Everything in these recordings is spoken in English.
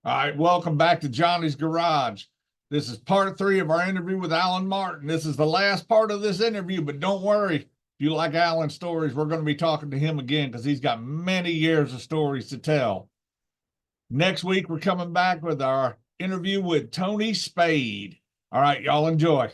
All right, welcome back to Johnny's Garage. This is part three of our interview with Alan Martin. This is the last part of this interview, but don't worry. If you like Alan's stories, we're going to be talking to him again because he's got many years of stories to tell. Next week, we're coming back with our interview with Tony Spade. All right, y'all enjoy.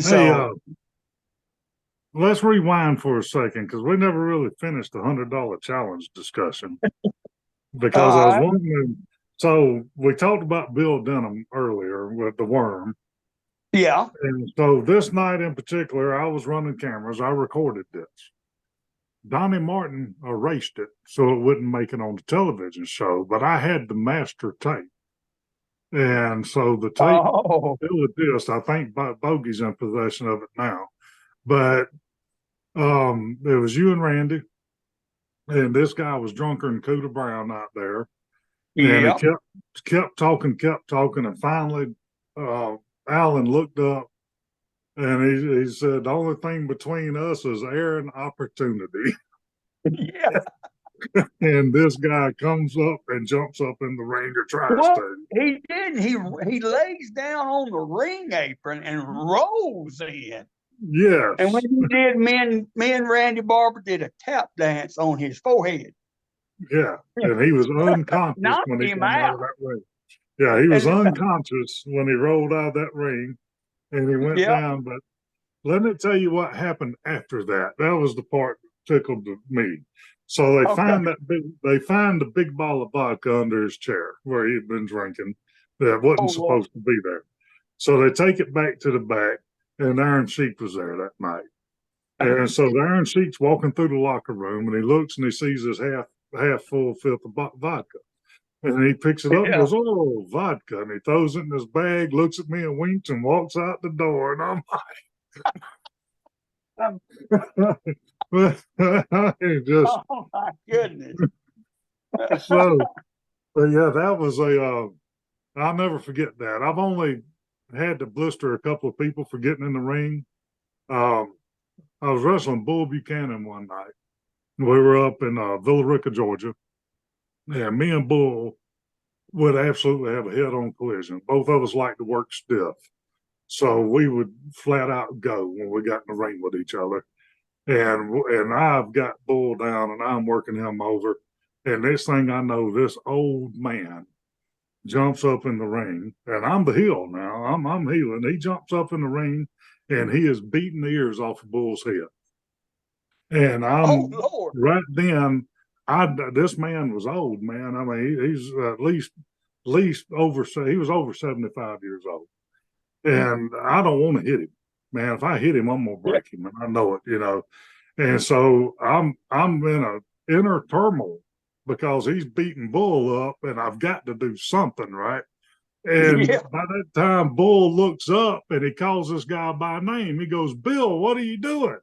Hey, let's rewind for a second because we never really finished the $100 challenge discussion. Because I was wondering, so we talked about Bill Denham earlier with the worm. Yeah. And so this night in particular, I was running cameras. I recorded this. Donnie Martin erased it so it wouldn't make it on the television show, but I had the master tape. And so the tape still exists. I think Bogey's in possession of it now. But it was you and Randy, and this guy was drunker than Cooter Brown out there. And he kept talking, and finally Alan looked up and he said, the only thing between us is air and opportunity. Yeah. And this guy comes up and jumps up in the ring or tries to. He did. He lays down on the ring apron and rolls in. Yes. And when he did, me and Randy Barber did a tap dance on his forehead. Yeah. And he was unconscious when he came out of that ring. Yeah, he was unconscious when he rolled out of that ring and he went down. But let me tell you what happened after that. That was the part that tickled me. So they find the big ball of vodka under his chair where he had been drinking that wasn't supposed to be there. So they take it back to the back, and Iron Sheik was there that night. And so the Iron Sheik's walking through the locker room, and he looks and he sees this half full fifth of vodka. And he picks it up and goes, oh, vodka. And he throws it in his bag, looks at me and winks and walks out the door. And I'm like, oh my goodness. So, but yeah, that was I'll never forget that. I've only had to blister a couple of people for getting in the ring. I was wrestling Bull Buchanan one night. We were up in Villa Rica, Georgia. And me and Bull would absolutely have a head-on collision. Both of us like to work stiff. So we would flat out go when we got in the ring with each other. And I've got Bull down and I'm working him over. And next thing I know, this old man jumps up in the ring, and I'm the heel now. I'm heeling. He jumps up in the ring, and he is beating the ears off of Bull's head. And I'm right then. This man was old, man. I mean, he's at least over. He was over 75 years old, and I don't want to hit him, man. If I hit him, I'm gonna break him, and I know it, you know. And so I'm in a inner turmoil because he's beating Bull up, and I've got to do something, right? And by that time, Bull looks up and he calls this guy by name. He goes, Bill, what are you doing?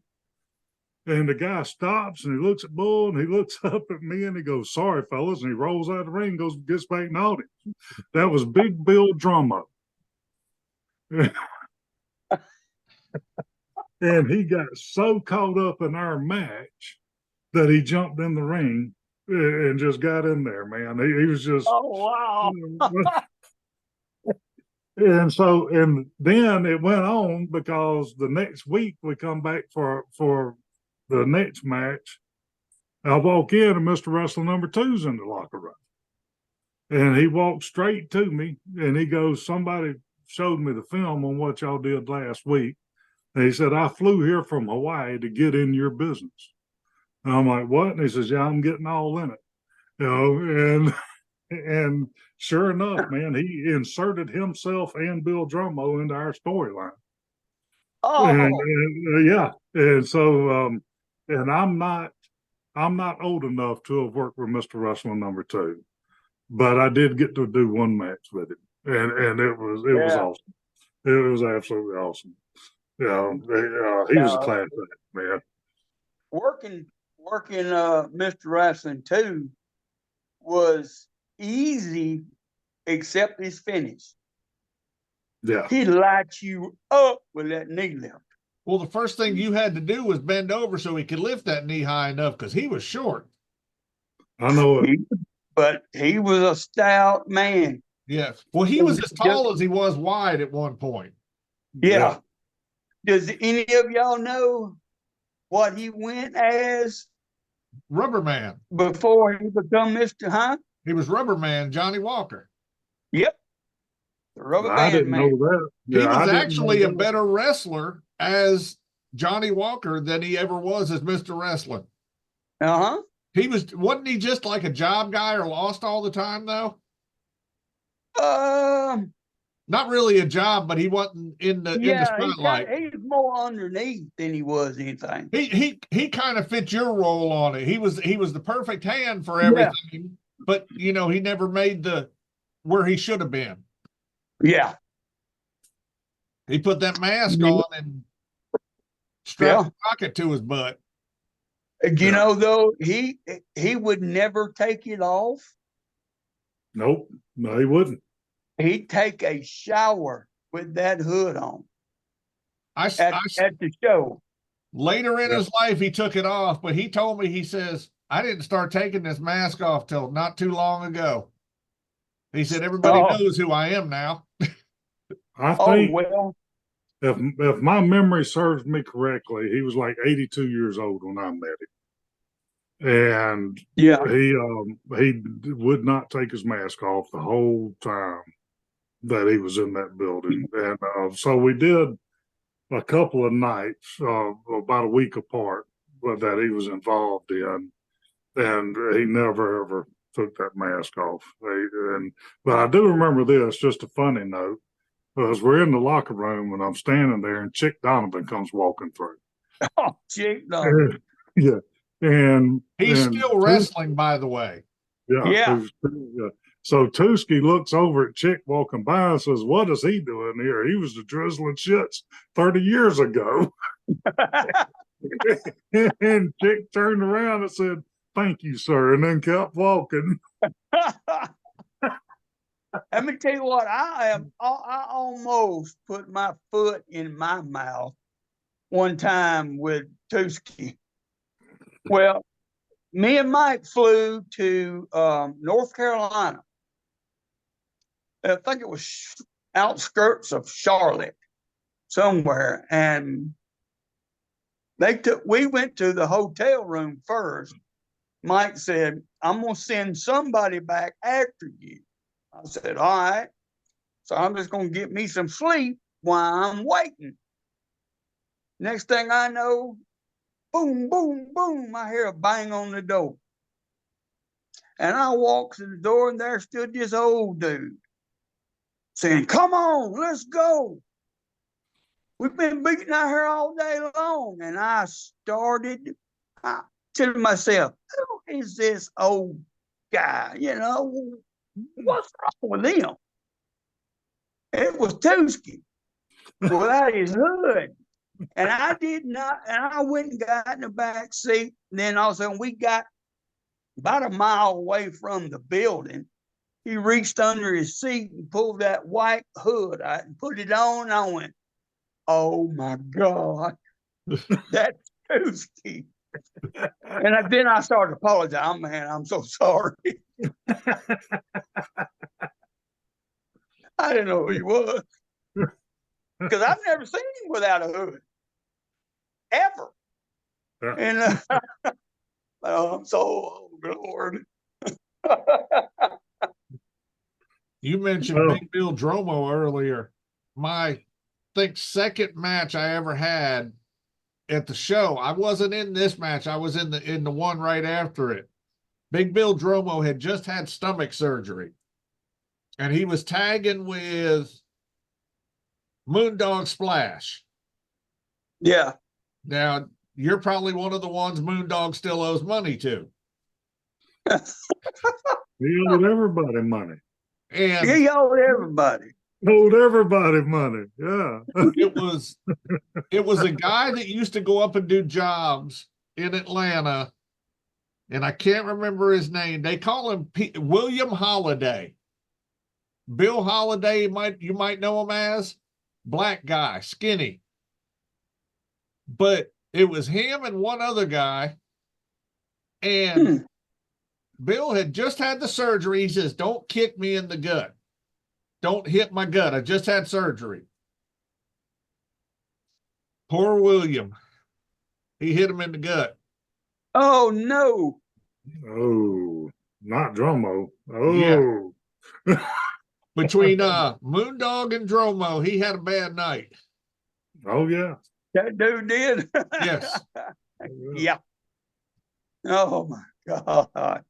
And the guy stops and he looks at Bull and he looks up at me and he goes, sorry, fellas. And he rolls out of the ring and gets back in the audience. That was Big Bill Drummo. And he got so caught up in our match that he jumped in the ring and just got in there, man. He was just. Oh, wow. And then it went on because the next week we come back for the next match. I walk in and Mr. Wrestler number 2's in the locker room. And he walked straight to me and he goes, somebody showed me the film on what y'all did last week. And he said, I flew here from Hawaii to get in your business. And I'm like, what? And he says, yeah, I'm getting all in it. You know, And sure enough, man, he inserted himself and Bill Drumo into our storyline. And, Oh, yeah, and so and I'm not old enough to have worked with Mr. Wrestling #2, but I did get to do one match with him, and it was yeah. awesome. It was absolutely awesome. Yeah, he was a Uh, class act, man. working Mr. Wrestling 2 was easy except his finish. Yeah, He lights you up with that knee lift. Well, the first thing you had to do was bend over so he could lift that knee high enough because he was short. I know it. But he was a stout man. Yeah. Well, he was as tall as he was wide at one point. Yeah. Does any of y'all know what he went as Rubber Man. before he become Mr. Huh? He was Rubber Man, Johnny Walker. Yep. The rubber I band didn't man. know that. He Yeah, I was didn't actually know a that. better wrestler as Johnny Walker than he ever was as Mr. Wrestling. Uh-huh. Wasn't he just like a job guy or lost all the time though? Not really a job, but he wasn't in the Yeah, spotlight. he's more underneath than he was anything. He kind of fit your role on it. He was the perfect hand for everything, but he never made the where he should have been. Yeah. He put that mask on and strapped a rocket to his butt. You know, though, he would never take it off. Nope. No, he wouldn't. He'd take a shower with that hood on At the show. Later in his life, he took it off, but he told me, he says, I didn't start taking this mask off till not too long ago. He said, everybody knows who I am now. I think well, if my memory serves me correctly, he was like 82 years old when I met him. And he would not take his mask off the whole time that he was in that building. And so we did a couple of nights, about a week apart, that he was involved in, and he never ever took that mask off. But I do remember this, just a funny note, because we're in the locker room and I'm standing there, and Chick Donovan comes walking through. Oh, Chick Donovan. Yeah, and he's still wrestling, by the way. Yeah. So Tuski looks over at Chick walking by and says, "What is he doing here? He was the drizzling shits 30 years ago." And Chick turned around and said, "Thank you, sir," and then kept walking. Let me tell you what, I almost put my foot in my mouth one time with Tuski. Well, me and Mike flew to North Carolina. I think it was outskirts of Charlotte somewhere. And we went to the hotel room first. Mike said, I'm going to send somebody back after you. I said, all right. So I'm just going to get me some sleep while I'm waiting. Next thing I know, boom, boom, boom, I hear a bang on the door. And I walked to the door, and there stood this old dude saying, come on, let's go. We've been beating out here all day long. And I started to myself, who is this old guy? What's wrong with him? It was Tuski without his hood. And I did not, and I went and got in the back seat. And then all of a sudden, we got about a mile away from the building. He reached under his seat and pulled that white hood out and put it on. And I went, oh my God, that's Tuski. And then I started apologizing. Man, I'm so sorry. I didn't know who he was. Because I've never seen him without a hood. Ever. Yeah. And I'm so, oh, Lord. You mentioned Big Bill Dromo earlier. My second match I ever had at the show. I wasn't in this match. I was in the one right after it. Big Bill Dromo had just had stomach surgery, and he was tagging with Moondog Splash. Yeah. Now, you're probably one of the ones Moondog still owes money to. He owed everybody money. And He owed everybody. Owed everybody money. Yeah. it was a guy that used to go up and do jobs in Atlanta, and I can't remember his name. They call him William Holiday. Bill Holiday, you might know him as black guy, skinny. But it was him and one other guy, and Bill had just had the surgery. He says, "Don't kick me in the gut. Don't hit my gut. I just had surgery." Poor William. He hit him in the gut. Oh no. Oh, not Dromo. Oh. Yeah. Between Moondog and Dromo, he had a bad night. Oh, yeah. That dude did. Yes. Yeah. Oh my God.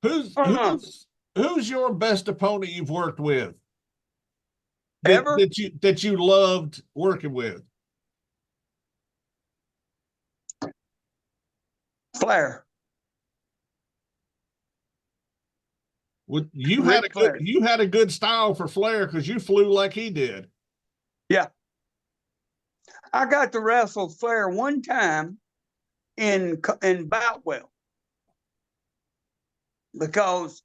Who's your best opponent you've worked with? Ever? That you loved working with? Flair. Well, you Ric Flair. had a good style for Flair because you flew like he did. Yeah. I got to wrestle Flair one time in Boutwell because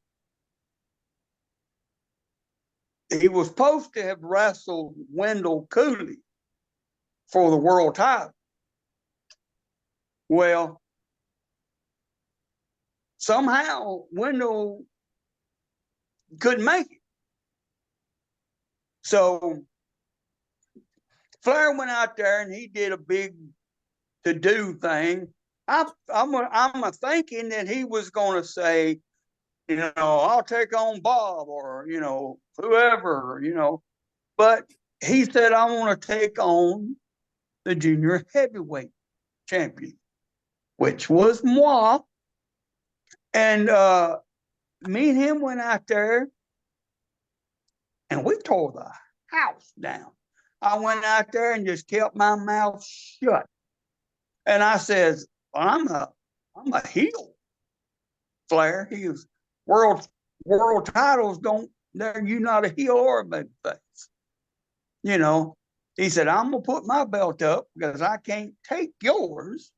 he was supposed to have wrestled Wendell Cooley for the world title. Well, somehow Wendell couldn't make it. So Flair went out there and he did a big to-do thing. I'm thinking that he was going to say, you know, I'll take on Bob or, you know, whoever, you know. But he said, I want to take on the junior heavyweight champion, which was moi. And me and him went out there and we tore the house down. I went out there and just kept my mouth shut. And I says, I'm a heel, Flair. He was world titles you're not a heel or a babyface. You know, he said, I'm gonna put my belt up because I can't take yours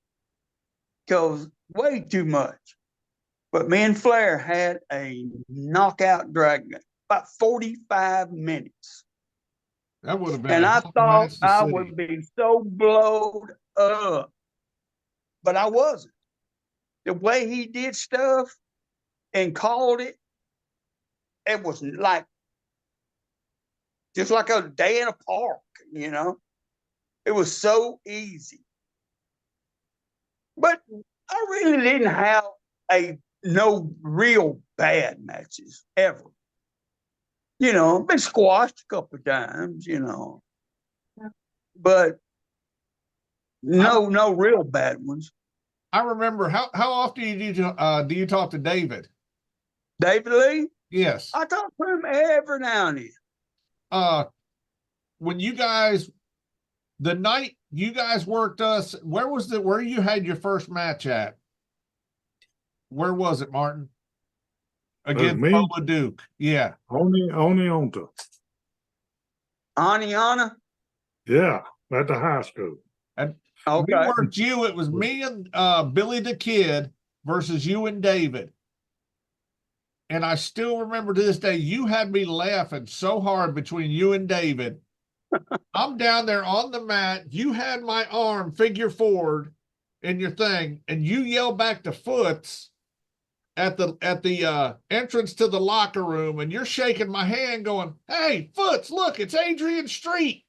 because way too much. But me and Flair had a knockout dragnet, about 45 minutes. That would have been. And I thought I would be so blowed up, but I wasn't. The way he did stuff and called it, it was like just like a day in a park, you know. It was so easy. But I really didn't have no real bad matches ever. You know, been squashed a couple of times, you know. But no real bad ones. I remember how often do you talk to David? David Lee? Yes. I talk to him every now and then. When you guys, the night you guys worked us, where you had your first match at? Where was it, Martin? Against Bubba Duke. Yeah. Oneonta. Aniana? Yeah, at the high school. And okay. We worked you. It was me and Billy the Kid versus you and David. And I still remember to this day, you had me laughing so hard between you and David. I'm down there on the mat. You had my arm figure forward in your thing, and you yell back to Foots at the entrance to the locker room, and you're shaking my hand going, "Hey, Foots, look, it's Adrian Street."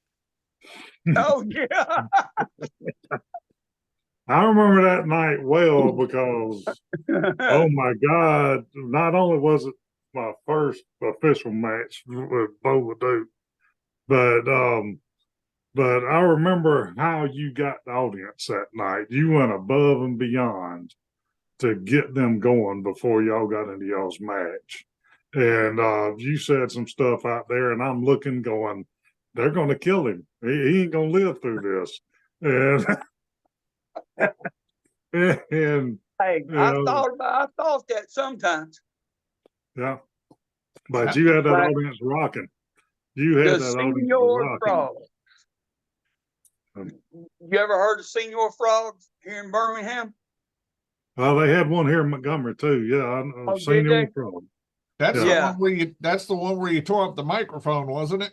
Oh, yeah. I remember that night well because, oh my God, not only was it my first official match with Bubba Duke, but I remember how you got the audience that night. You went above and beyond. to get them going before y'all got into y'all's match. And you said some stuff out there, and I'm looking, going, they're going to kill him. He ain't going to live through this. And and Hey, you know, I thought that sometimes. yeah, but you had that Like audience rocking. You had the that audience Senior rocking. Frogs. You ever heard of Senior Frogs here in Birmingham? Well, they had one here in Montgomery too. Yeah, Oh, I've seen did your they? problem. That's the Yeah. one where that's the one where you tore up the microphone, wasn't it?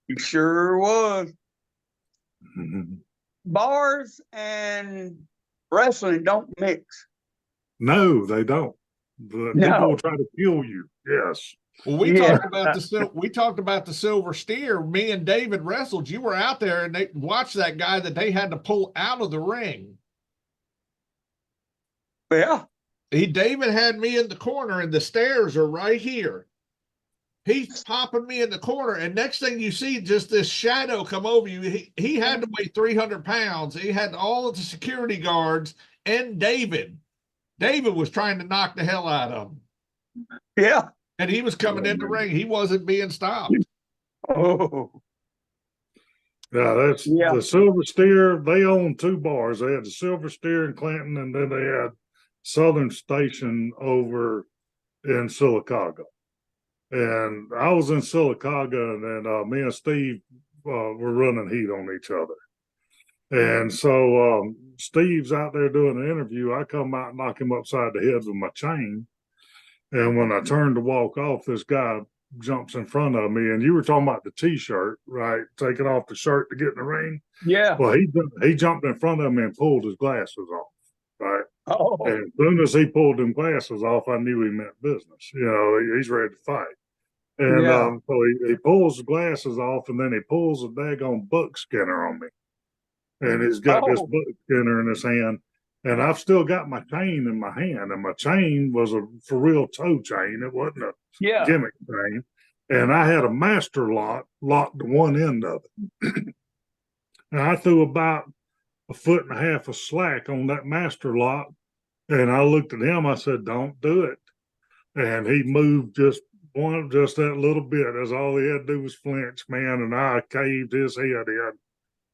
It sure was. Mhm. Bars and wrestling don't mix. No, they don't. The people No. will try to kill you. Yes. Well, we Yeah. talked about the silver steer. Me and David wrestled. You were out there, and they watched that guy that they had to pull out of the ring. Yeah. David had me in the corner, and the stairs are right here. He's popping me in the corner, and next thing you see, just this shadow come over you. He had to weigh 300 pounds. He had all of the security guards and David. David was trying to knock the hell out of him. Yeah. And he was coming in the ring. He wasn't being stopped. Oh. Yeah, that's Yeah. the Silver Steer. They own two bars. They had the Silver Steer in Clinton, and then they had Southern Station over in Sylacauga. And I was in Sylacauga, and then me and Steve were running heat on each other. And so Steve's out there doing an interview. I come out and knock him upside the head with my chain. And when I turned to walk off, this guy jumps in front of me. And you were talking about the T-shirt, right? Taking off the shirt to get in the ring. Yeah. Well, he jumped in front of me and pulled his glasses off, right? Oh. And as soon as he pulled them glasses off, I knew he meant business. You know, he's ready to fight. And Yeah. so he pulls the glasses off, and then he pulls a daggone buck skinner on me. And he's got this Oh. buck skinner in his hand. And I've still got my chain in my hand. And my chain was a for real toe chain. It wasn't a Yeah. gimmick chain. And I had a master locked to one end of it. And I threw about 1.5 feet of slack on that master lock. And I looked at him, I said, "Don't do it." And he moved just that little bit. That's all he had to do was flinch, man. And I caved his head in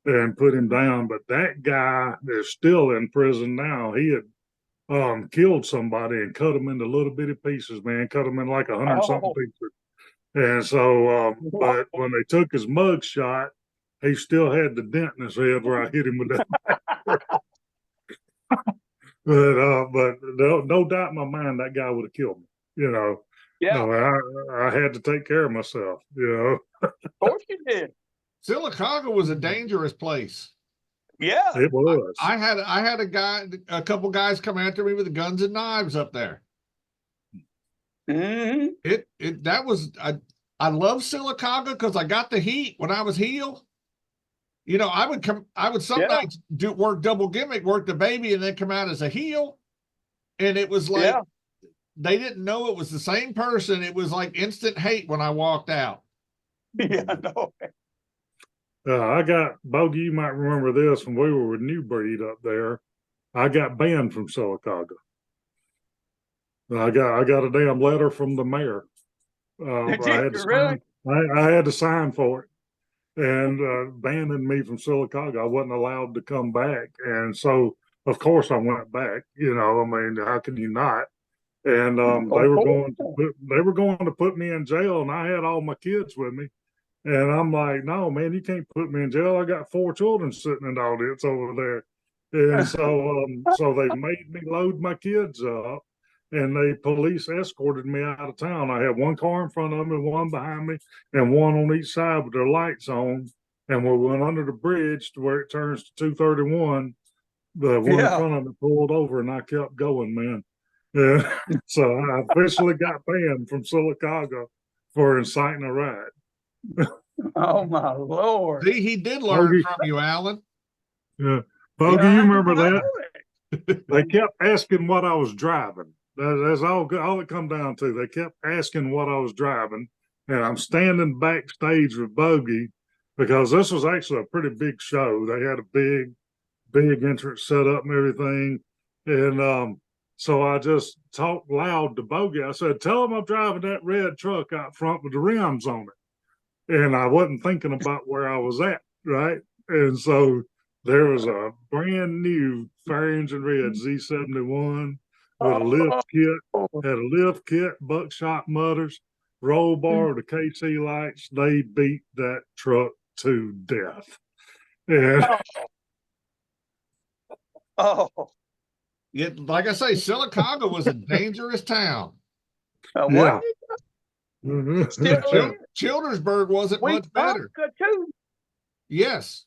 and put him down. But that guy is still in prison now. He had killed somebody and cut him into little bitty pieces, man. Cut him in like 100 something Oh. pieces. And so, but when they took his mug shot, he still had the dent in his head where I hit him with that. But no doubt in my mind that guy would have killed me. You know, Yeah. no, I had to take care of myself. You know, Of course you did. Sylacauga was a dangerous place. Yeah. it was. I had a couple guys come after me with guns and knives up there. Hmm. I love Sylacauga because I got the heat when I was heel. You know, I would sometimes work double gimmick, work the baby, and then come out as a heel. And it was like they didn't know it was the same person. It was like instant hate when I walked out. Yeah. No. I got Bogey. You might remember this when we were with New Breed up there. I got banned from Sylacauga. I got a damn letter from the mayor. I had to Really? I had to sign for it, and banning me from Sylacauga. I wasn't allowed to come back, and so of course I went back. You know, I mean, how can you not? And they were going to put me in jail, and I had all my kids with me. And I'm like, "No, man, you can't put me in jail. I got 4 children sitting in the audience over there." And so they made me load my kids up, and the police escorted me out of town. I had one car in front of me, one behind me, and one on each side with their lights on. And we went under the bridge to where it turns to 231. The one in front of me pulled over, and I kept going, man. Yeah. So I officially got banned from Sylacauga for inciting a riot. Oh my Lord. See, he did learn from you, Alan. Yeah. Bogey, you remember I that? know it. They kept asking what I was driving. That's all it come down to. They kept asking what I was driving. And I'm standing backstage with Bogey because this was actually a pretty big show. They had a big entrance set up and everything. And So I just talked loud to Bogey. I said, "Tell him I'm driving that red truck out front with the rims on it." And I wasn't thinking about where I was at, right? And so there was a brand new fire engine red Z71 with a lift kit, had a lift kit, buckshot mutters, roll bar, the KC lights. They beat that truck to death. And Oh, Yeah, like I say, Silicaga was a dangerous town. yeah. what? Still Yeah. is. Childersburg wasn't much better. Wetumpka too. Yes.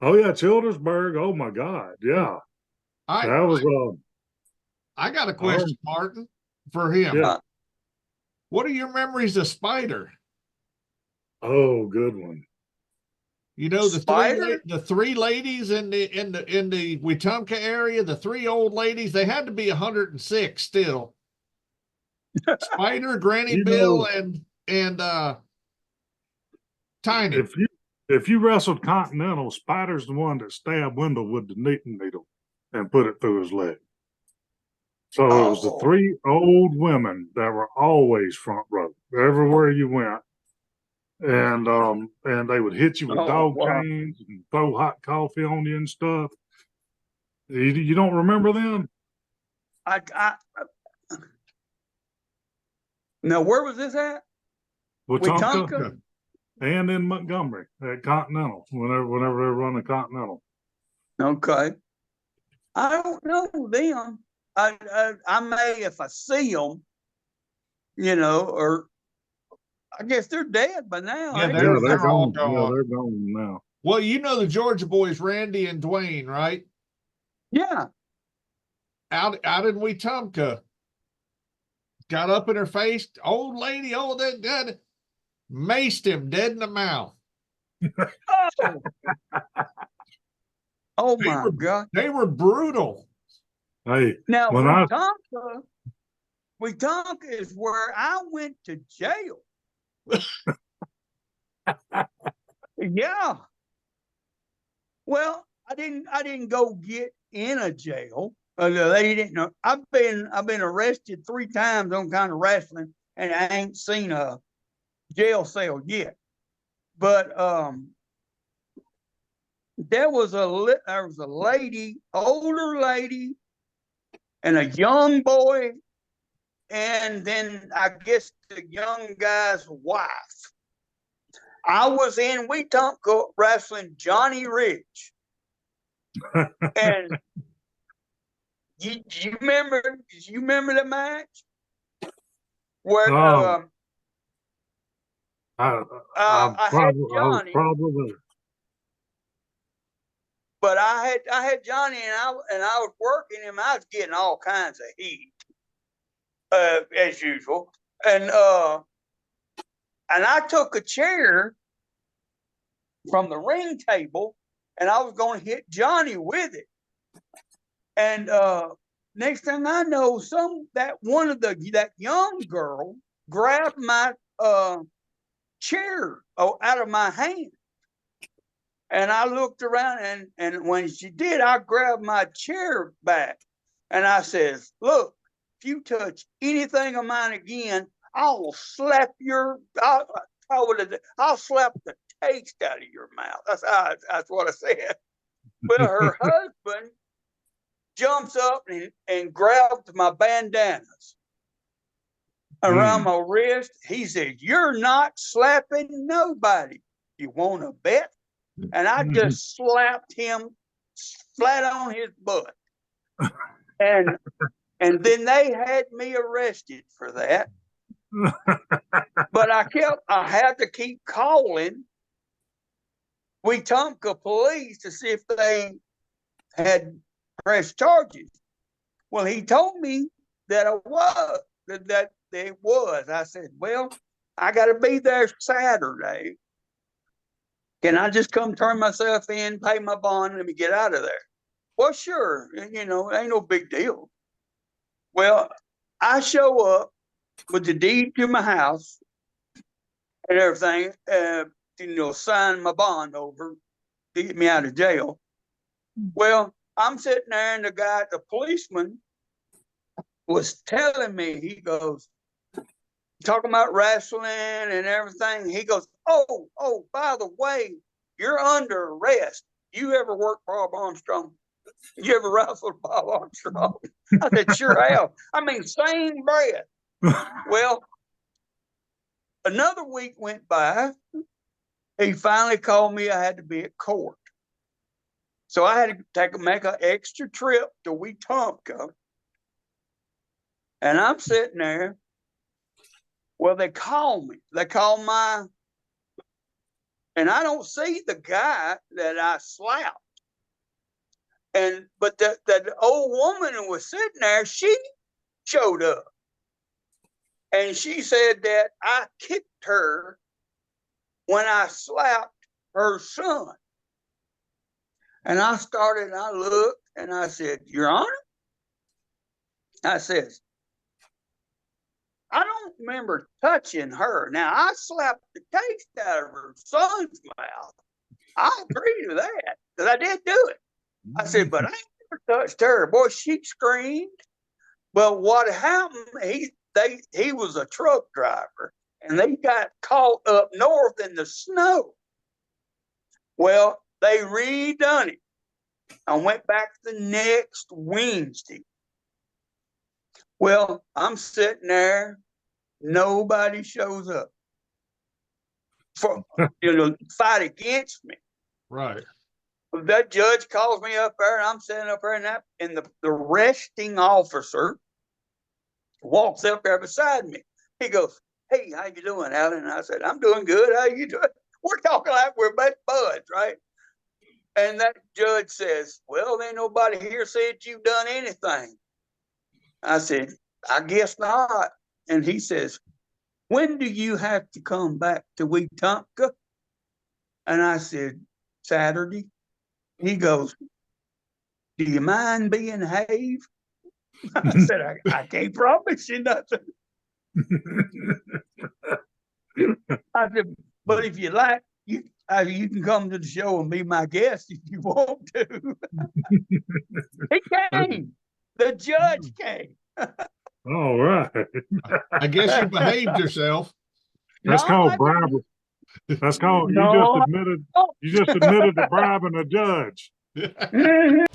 Oh yeah, Childersburg. Oh my God. Yeah. I That was I got a question, Martin, for him. Yeah. What are your memories of Spider? oh, good one. You know, Spider? the three ladies in the Wetumpka area, the three old ladies, they had to be 106 still. Spider, Granny You Bill, know, and Tiny. If you wrestled Continental, Spider's the one that stabbed Wendell with the knitting needle and put it through his leg. So it was the Oh. three old women that were always front row everywhere you went. And they would hit you with Oh, dog wow. chains and throw hot coffee on you and stuff. You don't remember them? Now, where was this at? Wetumpka Wetumpka? and in Montgomery at Continental, whenever they were running Continental. Okay. I don't know them. I may if I see them, you know, or I guess they're dead by now. Yeah, ain't Yeah, they're they're all gone. Yeah, gone. they're gone now. Well, you know the Georgia boys, Randy and Dwayne, right? Yeah. Out in Wetumpka. Got up in her face, old lady, oh, that maced him dead in the mouth. Oh, oh They my were- God. They were brutal. Hey, Now, when I Wetumpka is where I went to jail. Yeah. Well, I didn't go get in a jail. The lady didn't know. I've been arrested 3 times on kind of wrestling, and I ain't seen a jail cell yet. But there was a lady, older lady, and a young boy, and then I guess the young guy's wife. I was in Wetumpka wrestling Johnny Rich. And you remember the match? Where I I had Johnny, probably but I had Johnny, and I was working him. I was getting all kinds of heat, as usual. And I took a chair from the ring table, and I was going to hit Johnny with it. And next thing I know, that young girl grabbed my chair out of my hand. And I looked around, and when she did, I grabbed my chair back, and I says, "Look, if you touch anything of mine again, I'll slap I'll slap the taste out of your mouth." That's what I said. Well, her husband jumps up and grabs my bandanas around my wrist. He says, "You're not slapping nobody. You want to bet?" And I just slapped him flat on his butt. And then they had me arrested for that. But I had to keep calling Wetumpka police to see if they had pressed charges. Well, he told me that it was. I said, "Well, I got to be there Saturday. Can I just come turn myself in, pay my bond, and let me get out of there?" "Well, sure. You know, it ain't no big deal." Well, I show up with the deed to my house and everything, sign my bond over to get me out of jail. Well, I'm sitting there, and the policeman was telling me, he goes, talking about wrestling and everything. He goes, oh, by the way, you're under arrest. You ever worked for Bob Armstrong? You ever wrestled Bob Armstrong? I said, sure have. I mean, same breath. Well, another week went by. He finally called me. I had to be at court. So I had to make an extra trip to Wetumpka. And I'm sitting there. Well, they call me. They call and I don't see the guy that I slapped. But the old woman who was sitting there, she showed up. And she said that I kicked her when I slapped her son. And I looked, and I said, Your Honor? I said, I don't remember touching her. Now, I slapped the taste out of her son's mouth. I agree to that, because I did do it. I said, but I never touched her. Boy, she screamed. Well, what happened, he was a truck driver, and they got caught up north in the snow. Well, they redone it. I went back the next Wednesday. Well, I'm sitting there. Nobody shows up for fight against me. Right. That judge calls me up there, and I'm sitting up there, and the arresting officer walks up there beside me. He goes, "Hey, how you doing, Alan?" And I said, "I'm doing good. How you doing?" We're talking like we're best buds, right? And that judge says, "Well, ain't nobody here said you've done anything." I said, "I guess not." And he says, "When do you have to come back to Wetumpka?" And I said, "Saturday." He goes, "Do you mind being Have?" I said, I can't promise you nothing. I said, "But if you like, you can come to the show and be my guest if you want to." He came. The judge came. All right. I guess you behaved yourself. That's No, called I bribery. That's called No, you just admitted to bribing a judge. didn't.